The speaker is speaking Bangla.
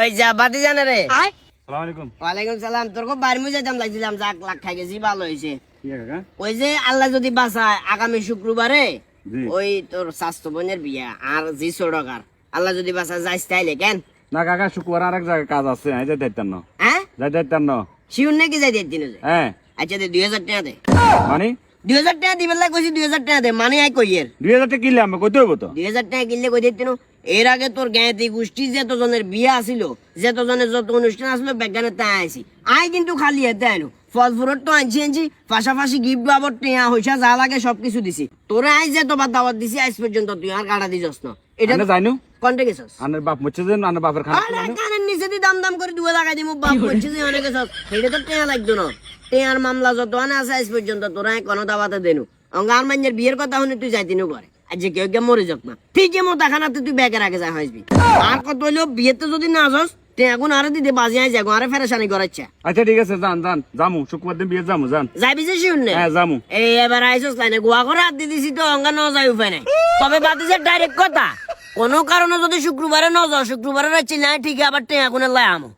ওই যা বাতি জানে রে। সালাম আলাইকুম। ওয়ালাইকুম সালাম। তোর খুব বাড়ি মুজে দাম লাগছিলাম, যাক লাখ খাই গেছি, ভালো হয়েছে। কি কাকা? ওই যে আল্লাহ যদি বাঁচায় আগামী শুক্রবারে জি। ওই তোর স্বাস্থ্য বোনের বিয়া আর জি সড়কার আল্লাহ যদি বাঁচায় যাইস তাইলে কেন? না কাকা, শুক্রবার আরেক জায়গায় কাজ আছে, যাই যাইতাম না। হ্যাঁ যাই যাইতাম না। শিউর নাকি যাই দিন? হ্যাঁ আচ্ছা দে 2000 টাকা দে। মানে 2000 টাকা দিবে লাগে কইছি, 2000 টাকা দে, মানে আই কইয়ের 2000 টাকা কিনলে আমি কইতে হইব তো। 2000 টাকা কিনলে কই দিতেন? এর আগে তোর জ্ঞাতি গোষ্ঠী যতজনের বিয়া আছিল, যতজনের যত অনুষ্ঠান আসলো বেগানে তাই আইছি। আই কিন্তু খালি হাতে আইনো, ফল ফুরত তো আনছি, পাশাপাশি গিফট বাবদ টেয়া হইসা যা লাগে সবকিছু দিছি। তোরা আই যে তোবার দাওয়াত দিছি আজ পর্যন্ত তুই আর কাটা দিছস না। এটা এটা জানো কোনটা গেছস? আনের বাপ মরছে যে, আনের বাপের খানা আরে কানের নিচে দি দাম দাম করে 2 টাকা দিমু, বাপ হচ্ছে যে অনেক গেছস। এটা তো টেয়া লাগতো না। টেয়ার মামলা যত আনে আছে আজ পর্যন্ত তোরা কোনো দাওয়াতে দেনু। অঙ্গার মাইনের বিয়ের কথা শুনে তুই যাইতিনু করে আজ যে কেউ কেউ মরে যাক না, ঠিকই মতো খানাতে তুই ব্যাগের আগে যা হইবি। আর কত হইলো বিয়েতে যদি না যাস তে এখন আরে দিতে বাজি আই যাগো, আরে ফেরেশানি করাচ্ছে। আচ্ছা ঠিক আছে, যান যান জামু, শুক্রবার দিন বিয়ে যামু, যান। যাইবি যে শুননে? হ্যাঁ যামু। এই এবার আইছস লাইনে গোয়া করে হাত দিয়ে দিছি তো অঙ্গা ন যাই উপায় নাই। তবে বাতিছে ডাইরেক্ট কথা, কোনো কারণে যদি শুক্রবারে ন যাও, শুক্রবারে চিনাই ঠিক আবার টেয়া কোনে লাই আমো।